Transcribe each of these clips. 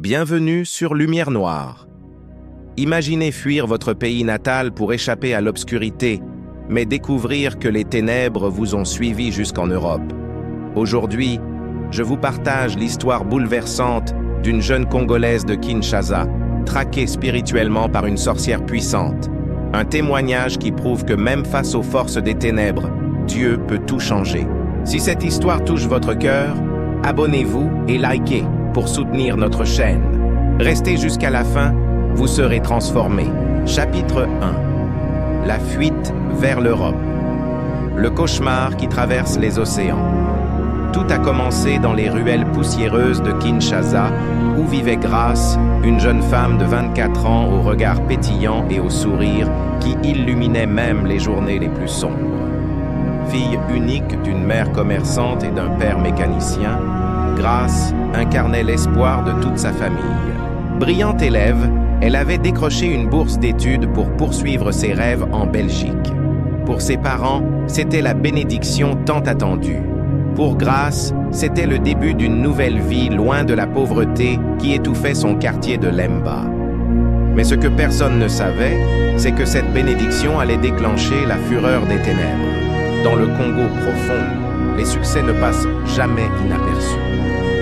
Bienvenue sur Lumière Noire. Imaginez fuir votre pays natal pour échapper à l'obscurité, mais découvrir que les ténèbres vous ont suivi jusqu'en Europe. Aujourd'hui, je vous partage l'histoire bouleversante d'une jeune Congolaise de Kinshasa, traquée spirituellement par une sorcière puissante. Un témoignage qui prouve que même face aux forces des ténèbres, Dieu peut tout changer. Si cette histoire touche votre cœur, abonnez-vous et likez pour soutenir notre chaîne. Restez jusqu'à la fin, vous serez transformés. Chapitre 1. La fuite vers l'Europe. Le cauchemar qui traverse les océans. Tout a commencé dans les ruelles poussiéreuses de Kinshasa, où vivait Grace, une jeune femme de 24 ans au regard pétillant et au sourire qui illuminait même les journées les plus sombres. Fille unique d'une mère commerçante et d'un père mécanicien, Grace incarnait l'espoir de toute sa famille. Brillante élève, elle avait décroché une bourse d'études pour poursuivre ses rêves en Belgique. Pour ses parents, c'était la bénédiction tant attendue. Pour Grace, c'était le début d'une nouvelle vie loin de la pauvreté qui étouffait son quartier de Lemba. Mais ce que personne ne savait, c'est que cette bénédiction allait déclencher la fureur des ténèbres. Dans le Congo profond, les succès ne passent jamais inaperçus.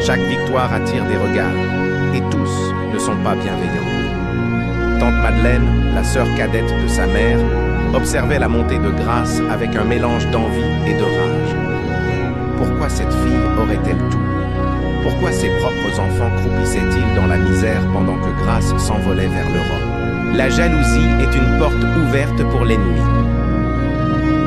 Chaque victoire attire des regards, et tous ne sont pas bienveillants. Tante Madeleine, la sœur cadette de sa mère, observait la montée de Grace avec un mélange d'envie et de rage. Pourquoi cette fille aurait-elle tout? Pourquoi ses propres enfants croupissaient-ils dans la misère pendant que Grace s'envolait vers l'Europe? La jalousie est une porte ouverte pour l'ennemi.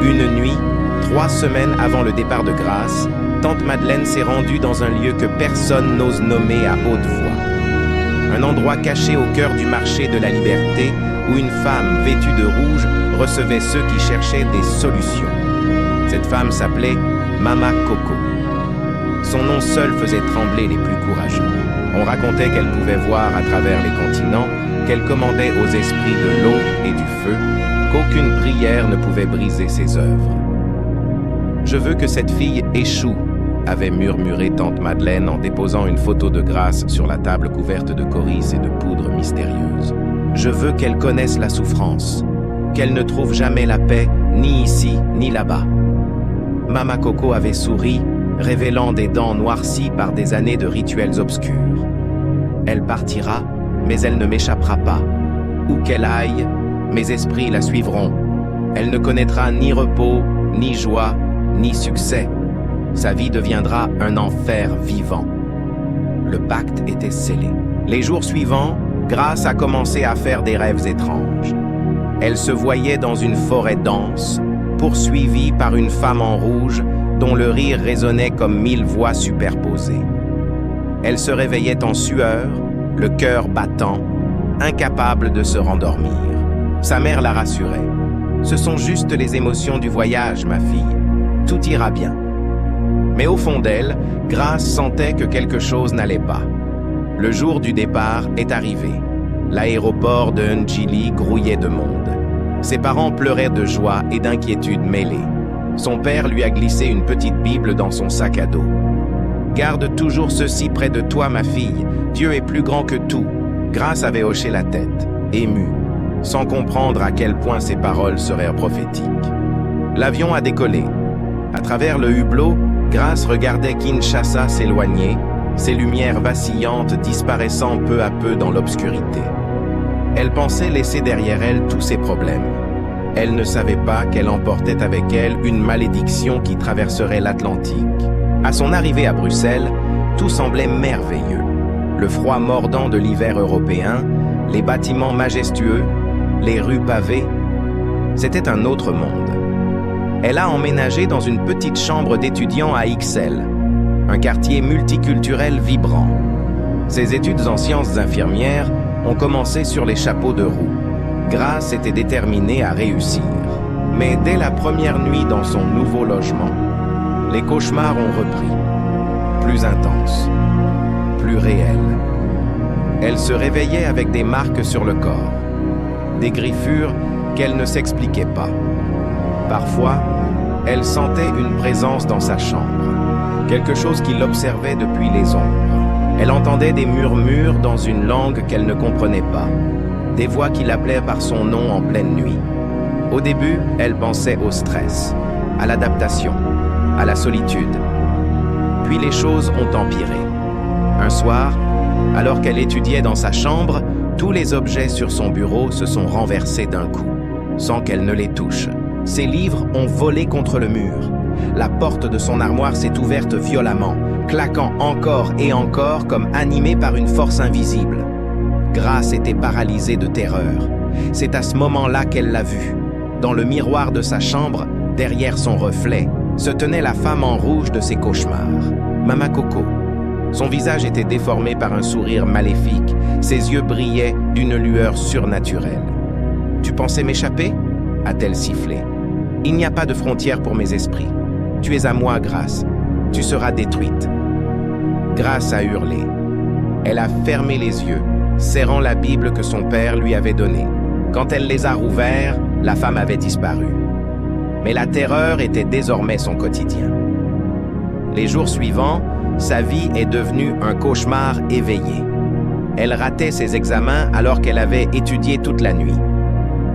Une nuit, 3 semaines avant le départ de Grace, Tante Madeleine s'est rendue dans un lieu que personne n'ose nommer à haute voix. Un endroit caché au cœur du marché de la liberté où une femme vêtue de rouge recevait ceux qui cherchaient des solutions. Cette femme s'appelait Mama Coco. Son nom seul faisait trembler les plus courageux. On racontait qu'elle pouvait voir à travers les continents, qu'elle commandait aux esprits de l'eau et du feu, qu'aucune prière ne pouvait briser ses œuvres. « Je veux que cette fille échoue », avait murmuré Tante Madeleine en déposant une photo de Grace sur la table couverte de coryce et de poudre mystérieuse. « Je veux qu'elle connaisse la souffrance, qu'elle ne trouve jamais la paix, ni ici, ni là-bas. » Mama Coco avait souri, révélant des dents noircies par des années de rituels obscurs. « Elle partira, mais elle ne m'échappera pas. Où qu'elle aille, mes esprits la suivront. Elle ne connaîtra ni repos, ni joie, ni succès. Sa vie deviendra un enfer vivant. » Le pacte était scellé. Les jours suivants, Grace a commencé à faire des rêves étranges. Elle se voyait dans une forêt dense, poursuivie par une femme en rouge dont le rire résonnait comme 1000 voix superposées. Elle se réveillait en sueur, le cœur battant, incapable de se rendormir. Sa mère la rassurait. « Ce sont juste les émotions du voyage, ma fille. Tout ira bien. » Mais au fond d'elle, Grace sentait que quelque chose n'allait pas. Le jour du départ est arrivé. L'aéroport de Njili grouillait de monde. Ses parents pleuraient de joie et d'inquiétude mêlées. Son père lui a glissé une petite Bible dans son sac à dos. « Garde toujours ceci près de toi, ma fille. Dieu est plus grand que tout. » Grace avait hoché la tête, émue, sans comprendre à quel point ses paroles seraient prophétiques. L'avion a décollé. À travers le hublot, Grace regardait Kinshasa s'éloigner, ses lumières vacillantes disparaissant peu à peu dans l'obscurité. Elle pensait laisser derrière elle tous ses problèmes. Elle ne savait pas qu'elle emportait avec elle une malédiction qui traverserait l'Atlantique. À son arrivée à Bruxelles, tout semblait merveilleux. Le froid mordant de l'hiver européen, les bâtiments majestueux, les rues pavées. C'était un autre monde. Elle a emménagé dans une petite chambre d'étudiant à Ixelles, un quartier multiculturel vibrant. Ses études en sciences infirmières ont commencé sur les chapeaux de roue. Grace était déterminée à réussir. Mais dès la première nuit dans son nouveau logement, les cauchemars ont repris. Plus intenses, plus réels. Elle se réveillait avec des marques sur le corps, des griffures qu'elle ne s'expliquait pas. Parfois, elle sentait une présence dans sa chambre, quelque chose qui l'observait depuis les ombres. Elle entendait des murmures dans une langue qu'elle ne comprenait pas, des voix qui l'appelaient par son nom en pleine nuit. Au début, elle pensait au stress, à l'adaptation, à la solitude. Puis les choses ont empiré. Un soir, alors qu'elle étudiait dans sa chambre, tous les objets sur son bureau se sont renversés d'un coup, sans qu'elle ne les touche. Ses livres ont volé contre le mur. La porte de son armoire s'est ouverte violemment, claquant encore et encore comme animée par une force invisible. Grace était paralysée de terreur. C'est à ce moment-là qu'elle l'a vue. Dans le miroir de sa chambre, derrière son reflet, se tenait la femme en rouge de ses cauchemars, Mama Coco. Son visage était déformé par un sourire maléfique, ses yeux brillaient d'une lueur surnaturelle. « Tu pensais m'échapper » a-t-elle sifflé. « Il n'y a pas de frontière pour mes esprits. Tu es à moi, Grace. Tu seras détruite. » Grace a hurlé. Elle a fermé les yeux, serrant la Bible que son père lui avait donnée. Quand elle les a rouverts, la femme avait disparu. Mais la terreur était désormais son quotidien. Les jours suivants, sa vie est devenue un cauchemar éveillé. Elle ratait ses examens alors qu'elle avait étudié toute la nuit.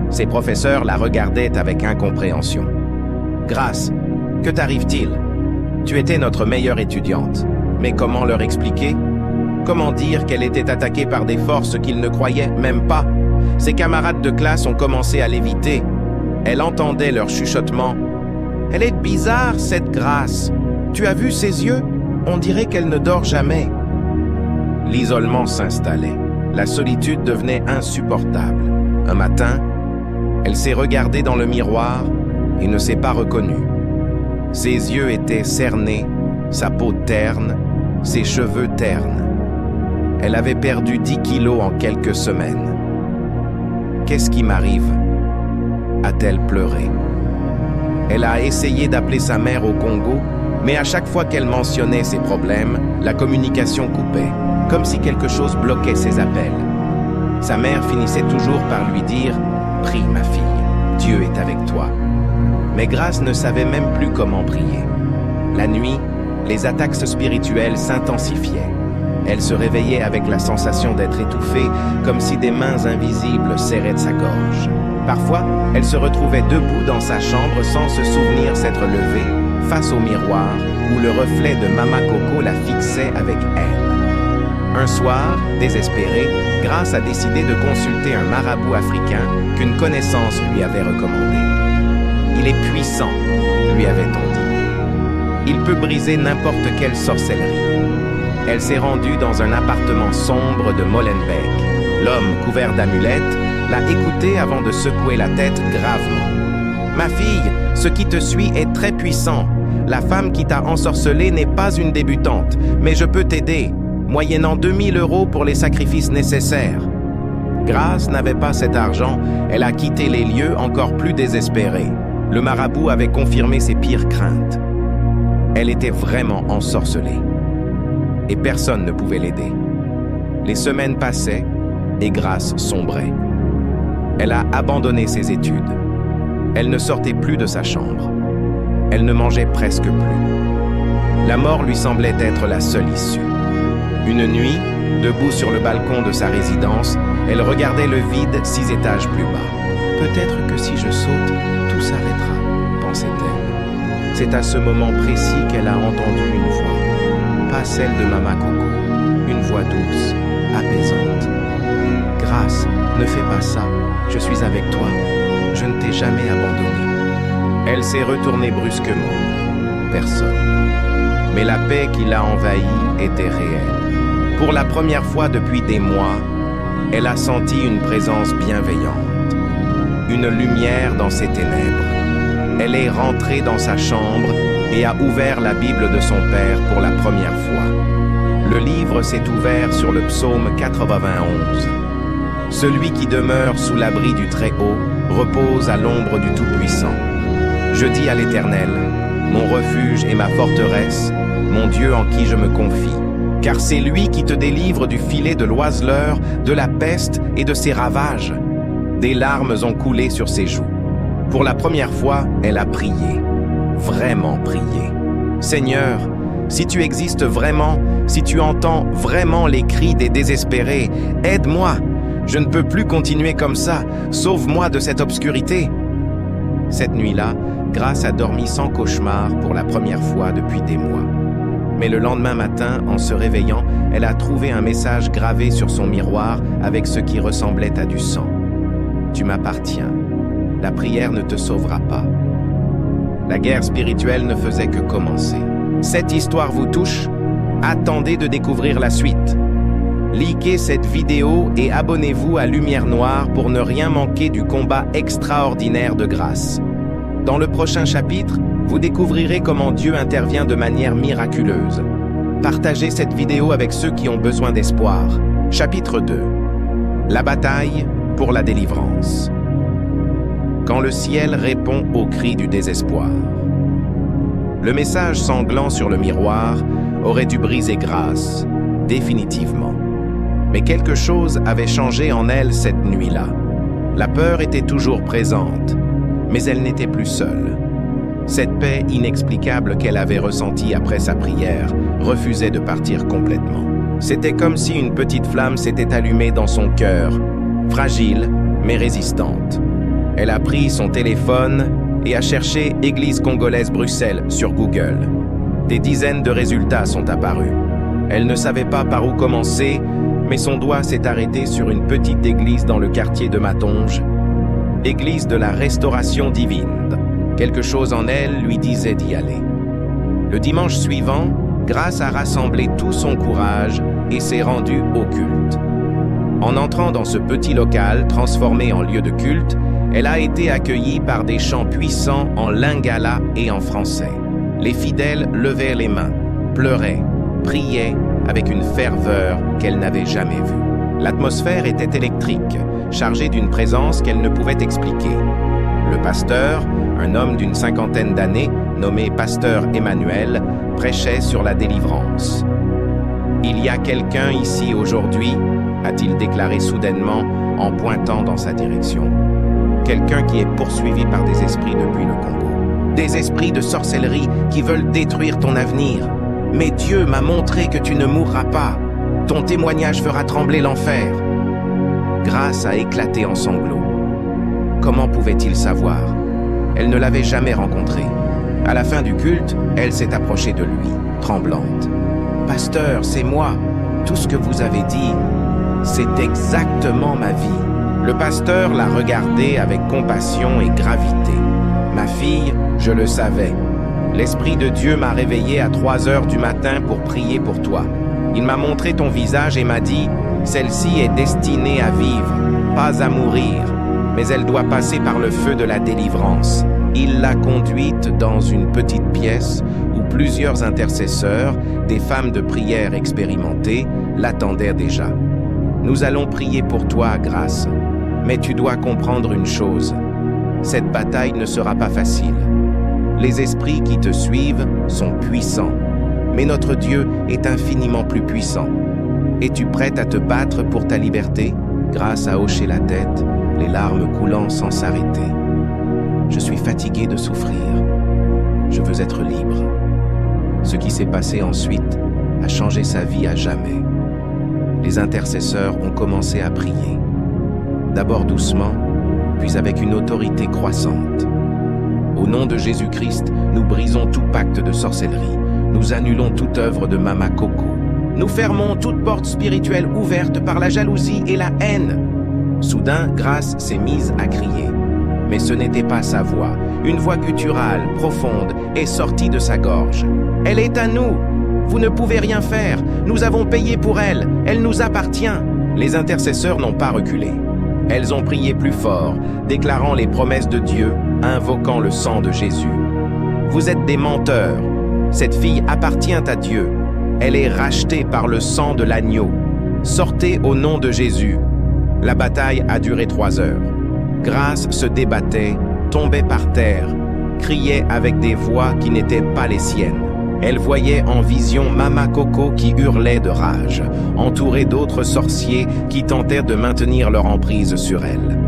Ses professeurs la regardaient avec incompréhension. « Grace, que t'arrive-t-il? Tu étais notre meilleure étudiante. Mais comment leur expliquer? Comment dire qu'elle était attaquée par des forces qu'ils ne croyaient même pas? Ses camarades de classe ont commencé à l'éviter. Elle entendait leur chuchotement. « Elle est bizarre, cette Grace. Tu as vu ses yeux? On dirait qu'elle ne dort jamais. » L'isolement s'installait. La solitude devenait insupportable. Un matin, elle s'est regardée dans le miroir et ne s'est pas reconnue. Ses yeux étaient cernés, sa peau terne, ses cheveux ternes. Elle avait perdu 10 kilos en quelques semaines. « Qu'est-ce qui m'arrive ?» a-t-elle pleuré. Elle a essayé d'appeler sa mère au Congo, mais à chaque fois qu'elle mentionnait ses problèmes, la communication coupait, comme si quelque chose bloquait ses appels. Sa mère finissait toujours par lui dire « Prie, ma fille, Dieu est avec toi ». Mais Grace ne savait même plus comment prier. La nuit, les attaques spirituelles s'intensifiaient. Elle se réveillait avec la sensation d'être étouffée, comme si des mains invisibles serraient sa gorge. Parfois, elle se retrouvait debout dans sa chambre sans se souvenir s'être levée, face au miroir où le reflet de Mama Coco la fixait avec elle. Un soir, désespérée, Grace a décidé de consulter un marabout africain qu'une connaissance lui avait recommandé. « Il est puissant », lui avait-on dit. « Il peut briser n'importe quelle sorcellerie. » Elle s'est rendue dans un appartement sombre de Molenbeek. L'homme, couvert d'amulettes, l'a écoutée avant de secouer la tête gravement. « Ma fille, ce qui te suit est très puissant. La femme qui t'a ensorcelée n'est pas une débutante, mais je peux t'aider, moyennant 2000 € pour les sacrifices nécessaires. » Grace n'avait pas cet argent, elle a quitté les lieux encore plus désespérée. Le marabout avait confirmé ses pires craintes. Elle était vraiment ensorcelée. Et personne ne pouvait l'aider. Les semaines passaient et Grace sombrait. Elle a abandonné ses études. Elle ne sortait plus de sa chambre. Elle ne mangeait presque plus. La mort lui semblait être la seule issue. Une nuit, debout sur le balcon de sa résidence, elle regardait le vide 6 étages plus bas. « Peut-être que si je saute, tout s'arrêtera », pensait-elle. C'est à ce moment précis qu'elle a entendu une voix. Pas celle de Mama Coco, une voix douce, apaisante. « Grace, ne fais pas ça, je suis avec toi, je ne t'ai jamais abandonnée. » Elle s'est retournée brusquement. Personne. Mais la paix qui l'a envahie était réelle. Pour la première fois depuis des mois, elle a senti une présence bienveillante, une lumière dans ses ténèbres. Elle est rentrée dans sa chambre et a ouvert la Bible de son père pour la première fois. Le livre s'est ouvert sur le psaume 91. Celui qui demeure sous l'abri du Très-Haut repose à l'ombre du Tout-Puissant. Je dis à l'Éternel, mon refuge et ma forteresse, mon Dieu en qui je me confie. Car c'est lui qui te délivre du filet de l'oiseleur, de la peste et de ses ravages. Des larmes ont coulé sur ses joues. Pour la première fois, elle a prié, vraiment prié. Seigneur, Si tu existes vraiment, si tu entends vraiment les cris des désespérés, aide-moi. Je ne peux plus continuer comme ça. Sauve-moi de cette obscurité. Cette nuit-là, Grace a dormi sans cauchemar pour la première fois depuis des mois. Mais le lendemain matin, en se réveillant, elle a trouvé un message gravé sur son miroir avec ce qui ressemblait à du sang. Tu m'appartiens. La prière ne te sauvera pas. La guerre spirituelle ne faisait que commencer. Cette histoire vous touche? Attendez de découvrir la suite. Likez cette vidéo et abonnez-vous à Lumière Noire pour ne rien manquer du combat extraordinaire de Grace. Dans le prochain chapitre, vous découvrirez comment Dieu intervient de manière miraculeuse. Partagez cette vidéo avec ceux qui ont besoin d'espoir. Chapitre 2. La bataille pour la délivrance. Quand le ciel répond aux cris du désespoir. Le message sanglant sur le miroir aurait dû briser Grace, définitivement. Mais quelque chose avait changé en elle cette nuit-là. La peur était toujours présente, mais elle n'était plus seule. Cette paix inexplicable qu'elle avait ressentie après sa prière refusait de partir complètement. C'était comme si une petite flamme s'était allumée dans son cœur, fragile mais résistante. Elle a pris son téléphone et a cherché Église congolaise Bruxelles sur Google. Des dizaines de résultats sont apparus. Elle ne savait pas par où commencer, mais son doigt s'est arrêté sur une petite église dans le quartier de Matonge, Église de la Restauration Divine. Quelque chose en elle lui disait d'y aller. Le dimanche suivant, Grace a rassemblé tout son courage et s'est rendue au culte. En entrant dans ce petit local transformé en lieu de culte, elle a été accueillie par des chants puissants en lingala et en français. Les fidèles levaient les mains, pleuraient, priaient avec une ferveur qu'elle n'avait jamais vue. L'atmosphère était électrique, chargée d'une présence qu'elle ne pouvait expliquer. Le pasteur, un homme d'une cinquantaine d'années, nommé Pasteur Emmanuel, prêchait sur la délivrance. « Il y a quelqu'un ici aujourd'hui » a-t-il déclaré soudainement en pointant dans sa direction. Quelqu'un qui est poursuivi par des esprits depuis le Congo. Des esprits de sorcellerie qui veulent détruire ton avenir. Mais Dieu m'a montré que tu ne mourras pas. Ton témoignage fera trembler l'enfer. Grace a éclaté en sanglots. Comment pouvait-il savoir? Elle ne l'avait jamais rencontré. À la fin du culte, elle s'est approchée de lui, tremblante. « Pasteur, c'est moi. Tout ce que vous avez dit, c'est exactement ma vie. » Le pasteur l'a regardée avec compassion et gravité. « Ma fille, je le savais. L'Esprit de Dieu m'a réveillée à 3 heures du matin pour prier pour toi. Il m'a montré ton visage et m'a dit, « Celle-ci est destinée à vivre, pas à mourir, mais elle doit passer par le feu de la délivrance. » Il l'a conduite dans une petite pièce où plusieurs intercesseurs, des femmes de prière expérimentées, l'attendaient déjà. « Nous allons prier pour toi, Grace. Mais tu dois comprendre une chose. Cette bataille ne sera pas facile. Les esprits qui te suivent sont puissants, mais notre Dieu est infiniment plus puissant. Es-tu prête à te battre pour ta liberté? » Grace a hoché la tête, les larmes coulant sans s'arrêter. « Je suis fatiguée de souffrir. Je veux être libre. » Ce qui s'est passé ensuite a changé sa vie à jamais. Les intercesseurs ont commencé à prier. D'abord doucement, puis avec une autorité croissante. Au nom de Jésus-Christ, nous brisons tout pacte de sorcellerie. Nous annulons toute œuvre de Mama Coco. Nous fermons toute porte spirituelle ouverte par la jalousie et la haine. Soudain, Grace s'est mise à crier. Mais ce n'était pas sa voix. Une voix gutturale, profonde, est sortie de sa gorge. « Elle est à nous! Vous ne pouvez rien faire! Nous avons payé pour elle! Elle nous appartient! » Les intercesseurs n'ont pas reculé. Elles ont prié plus fort, déclarant les promesses de Dieu, invoquant le sang de Jésus. Vous êtes des menteurs. Cette fille appartient à Dieu. Elle est rachetée par le sang de l'agneau. Sortez au nom de Jésus. La bataille a duré 3 heures. Grace se débattait, tombait par terre, criait avec des voix qui n'étaient pas les siennes. Elle voyait en vision Mama Coco qui hurlait de rage, entourée d'autres sorciers qui tentèrent de maintenir leur emprise sur elle.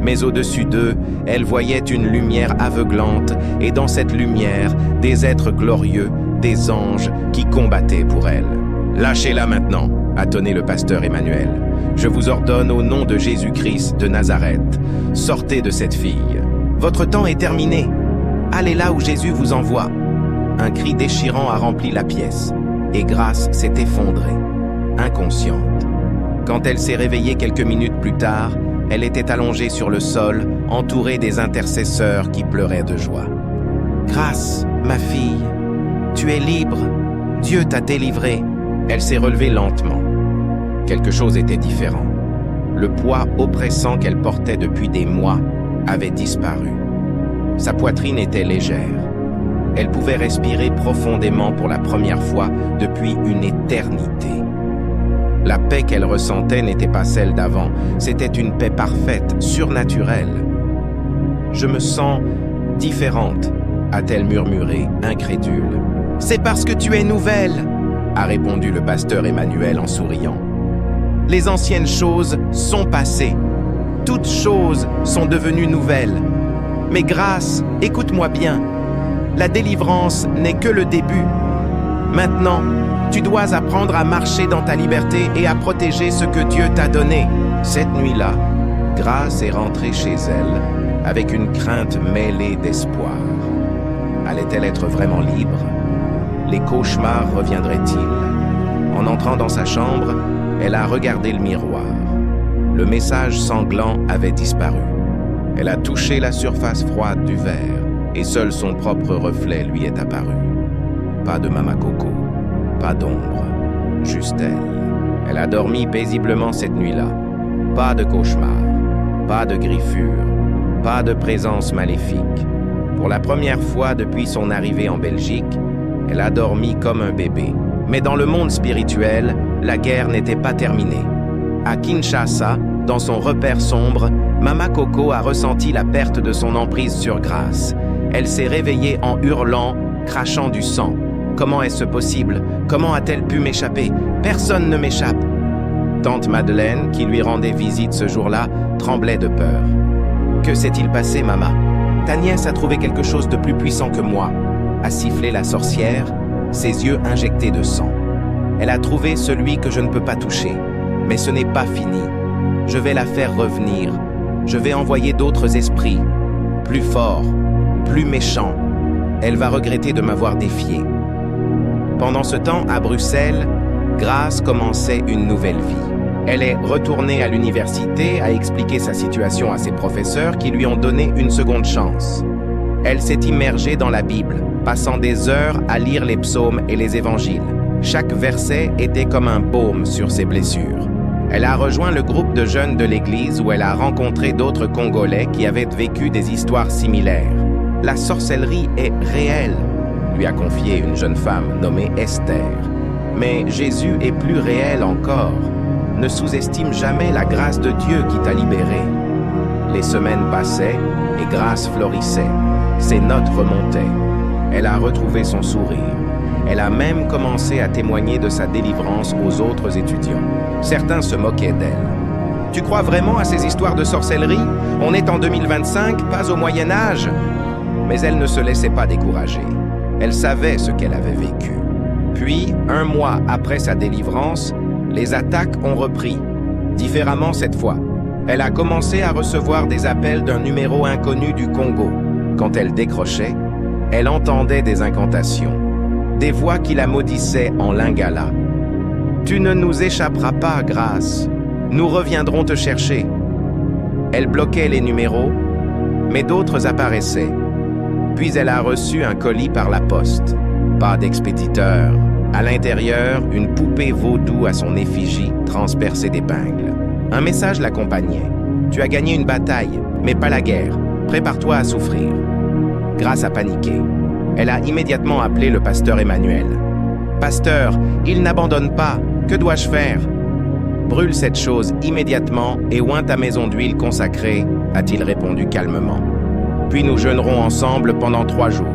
Mais au-dessus d'eux, elle voyait une lumière aveuglante, et dans cette lumière, des êtres glorieux, des anges qui combattaient pour elle. « Lâchez-la maintenant !» a tonné le pasteur Emmanuel. « Je vous ordonne au nom de Jésus-Christ de Nazareth, sortez de cette fille. Votre temps est terminé. Allez là où Jésus vous envoie. » Un cri déchirant a rempli la pièce, et Grace s'est effondrée, inconsciente. Quand elle s'est réveillée quelques minutes plus tard, elle était allongée sur le sol, entourée des intercesseurs qui pleuraient de joie. « Grace, ma fille, tu es libre. Dieu t'a délivrée. » Elle s'est relevée lentement. Quelque chose était différent. Le poids oppressant qu'elle portait depuis des mois avait disparu. Sa poitrine était légère. Elle pouvait respirer profondément pour la première fois depuis une éternité. La paix qu'elle ressentait n'était pas celle d'avant, c'était une paix parfaite, surnaturelle. « Je me sens différente », a-t-elle murmuré, incrédule. « C'est parce que tu es nouvelle », a répondu le pasteur Emmanuel en souriant. « Les anciennes choses sont passées. Toutes choses sont devenues nouvelles. Mais Grace, écoute-moi bien. La délivrance n'est que le début. Maintenant, tu dois apprendre à marcher dans ta liberté et à protéger ce que Dieu t'a donné. » Cette nuit-là, Grace est rentrée chez elle avec une crainte mêlée d'espoir. Allait-elle être vraiment libre? Les cauchemars reviendraient-ils? En entrant dans sa chambre, elle a regardé le miroir. Le message sanglant avait disparu. Elle a touché la surface froide du verre et seul son propre reflet lui est apparu. Pas de Mama Coco, pas d'ombre, juste elle. Elle a dormi paisiblement cette nuit-là. Pas de cauchemar, pas de griffures, pas de présence maléfique. Pour la première fois depuis son arrivée en Belgique, elle a dormi comme un bébé. Mais dans le monde spirituel, la guerre n'était pas terminée. À Kinshasa, dans son repère sombre, Mama Coco a ressenti la perte de son emprise sur Grace. Elle s'est réveillée en hurlant, crachant du sang. Comment est-ce possible? Comment a-t-elle pu m'échapper? Personne ne m'échappe. Tante Madeleine, qui lui rendait visite ce jour-là, tremblait de peur. Que s'est-il passé, Mama? Ta nièce a trouvé quelque chose de plus puissant que moi, a sifflé la sorcière, ses yeux injectés de sang. Elle a trouvé celui que je ne peux pas toucher. Mais ce n'est pas fini. Je vais la faire revenir. Je vais envoyer d'autres esprits, plus forts, plus méchants. Elle va regretter de m'avoir défié. Pendant ce temps, à Bruxelles, Grace commençait une nouvelle vie. Elle est retournée à l'université, a expliqué sa situation à ses professeurs qui lui ont donné une seconde chance. Elle s'est immergée dans la Bible, passant des heures à lire les psaumes et les évangiles. Chaque verset était comme un baume sur ses blessures. Elle a rejoint le groupe de jeunes de l'église où elle a rencontré d'autres Congolais qui avaient vécu des histoires similaires. « La sorcellerie est réelle », lui a confié une jeune femme nommée Esther. Mais Jésus est plus réel encore. Ne sous-estime jamais la grâce de Dieu qui t'a libéré. Les semaines passaient et Grace florissait. Ses notes remontaient. Elle a retrouvé son sourire. Elle a même commencé à témoigner de sa délivrance aux autres étudiants. Certains se moquaient d'elle. « Tu crois vraiment à ces histoires de sorcellerie? On est en 2025, pas au Moyen-Âge !» Mais elle ne se laissait pas décourager. Elle savait ce qu'elle avait vécu. Puis, 1 mois après sa délivrance, les attaques ont repris. Différemment cette fois. Elle a commencé à recevoir des appels d'un numéro inconnu du Congo. Quand elle décrochait, elle entendait des incantations. Des voix qui la maudissaient en lingala. « Tu ne nous échapperas pas, Grace. Nous reviendrons te chercher. » Elle bloquait les numéros, mais d'autres apparaissaient. Puis elle a reçu un colis par la poste. Pas d'expéditeur. À l'intérieur, une poupée vaudou à son effigie transpercée d'épingles. Un message l'accompagnait. « Tu as gagné une bataille, mais pas la guerre. Prépare-toi à souffrir. » Grace a paniqué. Elle a immédiatement appelé le pasteur Emmanuel. « Pasteur, il n'abandonne pas. Que dois-je faire ?»« Brûle cette chose immédiatement et oins ta maison d'huile consacrée, » a-t-il répondu calmement. « Puis nous jeûnerons ensemble pendant 3 jours.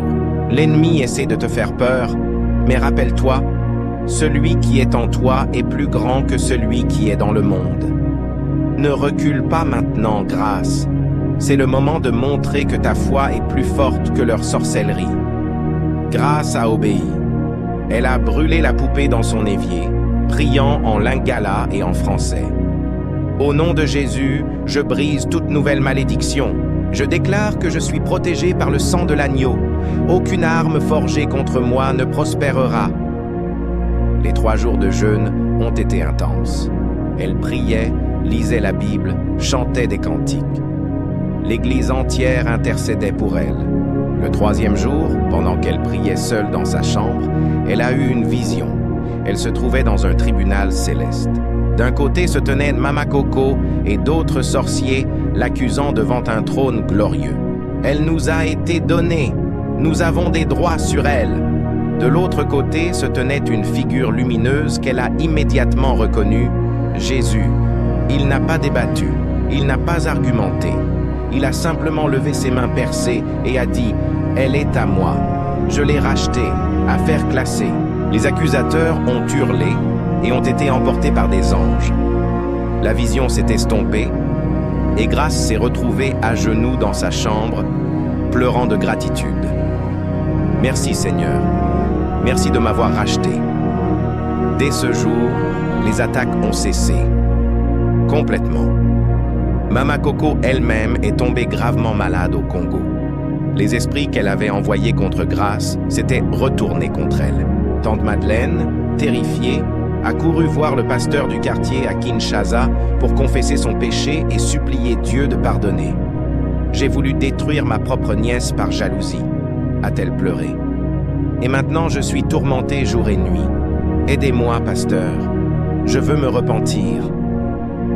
L'ennemi essaie de te faire peur, mais rappelle-toi, celui qui est en toi est plus grand que celui qui est dans le monde. Ne recule pas maintenant, Grace. C'est le moment de montrer que ta foi est plus forte que leur sorcellerie. » Grace a obéi. Elle a brûlé la poupée dans son évier, priant en lingala et en français. Au nom de Jésus, je brise toute nouvelle malédiction. Je déclare que je suis protégé par le sang de l'agneau. Aucune arme forgée contre moi ne prospérera. Les 3 jours de jeûne ont été intenses. Elle priait, lisait la Bible, chantait des cantiques. L'Église entière intercédait pour elle. Le 3e jour, pendant qu'elle priait seule dans sa chambre, elle a eu une vision. Elle se trouvait dans un tribunal céleste. D'un côté se tenaient Mama Coco et d'autres sorciers l'accusant devant un trône glorieux. Elle nous a été donnée. Nous avons des droits sur elle. De l'autre côté se tenait une figure lumineuse qu'elle a immédiatement reconnue, Jésus. Il n'a pas débattu, il n'a pas argumenté. Il a simplement levé ses mains percées et a dit « Elle est à moi. Je l'ai rachetée, affaire classée. » Les accusateurs ont hurlé et ont été emportés par des anges. La vision s'est estompée et Grace s'est retrouvée à genoux dans sa chambre, pleurant de gratitude. « Merci Seigneur. Merci de m'avoir racheté. » Dès ce jour, les attaques ont cessé. Complètement. Mama Coco elle-même est tombée gravement malade au Congo. Les esprits qu'elle avait envoyés contre Grace s'étaient retournés contre elle. Tante Madeleine, terrifiée, a couru voir le pasteur du quartier à Kinshasa pour confesser son péché et supplier Dieu de pardonner. « J'ai voulu détruire ma propre nièce par jalousie », a-t-elle pleuré. « Et maintenant je suis tourmentée jour et nuit. Aidez-moi, pasteur. Je veux me repentir. »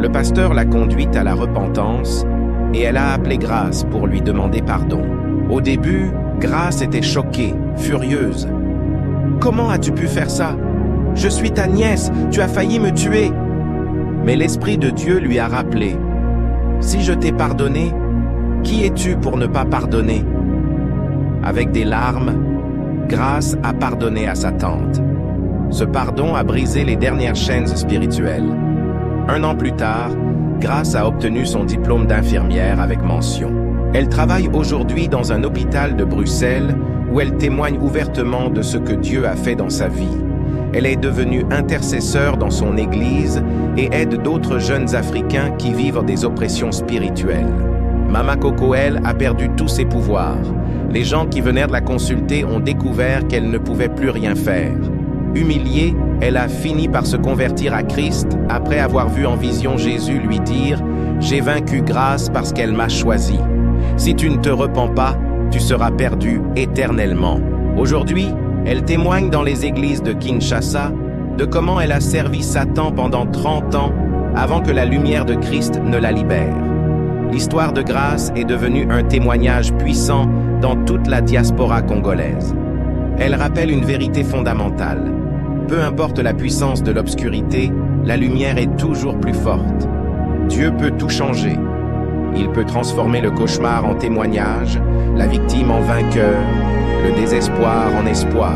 Le pasteur l'a conduite à la repentance et elle a appelé Grace pour lui demander pardon. Au début, Grace était choquée, furieuse. « Comment as-tu pu faire ça? Je suis ta nièce, tu as failli me tuer. » Mais l'Esprit de Dieu lui a rappelé. « Si je t'ai pardonné, qui es-tu pour ne pas pardonner? » Avec des larmes, Grace a pardonné à sa tante. Ce pardon a brisé les dernières chaînes spirituelles. 1 an plus tard, Grace a obtenu son diplôme d'infirmière avec mention. Elle travaille aujourd'hui dans un hôpital de Bruxelles où elle témoigne ouvertement de ce que Dieu a fait dans sa vie. Elle est devenue intercesseur dans son église et aide d'autres jeunes Africains qui vivent des oppressions spirituelles. Mama Coco, elle, a perdu tous ses pouvoirs. Les gens qui venaient de la consulter ont découvert qu'elle ne pouvait plus rien faire. Humiliée, elle a fini par se convertir à Christ après avoir vu en vision Jésus lui dire « J'ai vaincu Grace parce qu'elle m'a choisi. Si tu ne te repens pas, tu seras perdu éternellement. » Aujourd'hui, elle témoigne dans les églises de Kinshasa de comment elle a servi Satan pendant 30 ans avant que la lumière de Christ ne la libère. L'histoire de Grace est devenue un témoignage puissant dans toute la diaspora congolaise. Elle rappelle une vérité fondamentale. Peu importe la puissance de l'obscurité, la lumière est toujours plus forte. Dieu peut tout changer. Il peut transformer le cauchemar en témoignage, la victime en vainqueur, le désespoir en espoir.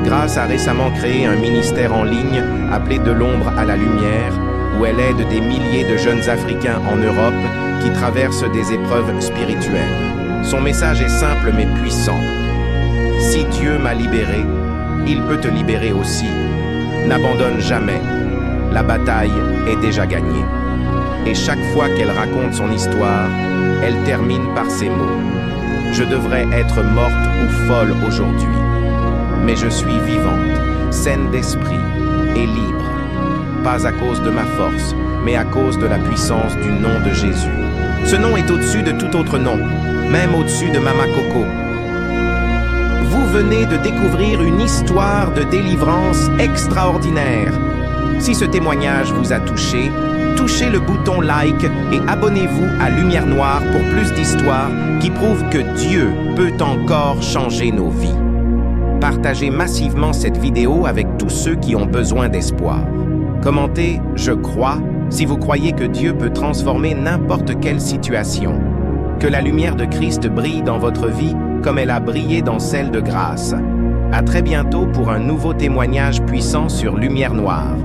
Grace a récemment créé un ministère en ligne appelé De l'ombre à la lumière, où elle aide des milliers de jeunes Africains en Europe qui traversent des épreuves spirituelles. Son message est simple mais puissant. Si Dieu m'a libéré, il peut te libérer aussi. N'abandonne jamais. La bataille est déjà gagnée. Et chaque fois qu'elle raconte son histoire, elle termine par ces mots. Je devrais être morte ou folle aujourd'hui, mais je suis vivante, saine d'esprit et libre. Pas à cause de ma force, mais à cause de la puissance du nom de Jésus. Ce nom est au-dessus de tout autre nom, même au-dessus de Mama Coco. Vous venez de découvrir une histoire de délivrance extraordinaire. Si ce témoignage vous a touché, touchez le bouton like et abonnez-vous à Lumière Noire pour plus d'histoires qui prouvent que Dieu peut encore changer nos vies. Partagez massivement cette vidéo avec tous ceux qui ont besoin d'espoir. Commentez « Je crois » si vous croyez que Dieu peut transformer n'importe quelle situation. Que la lumière de Christ brille dans votre vie comme elle a brillé dans celle de Grace. À très bientôt pour un nouveau témoignage puissant sur Lumière Noire.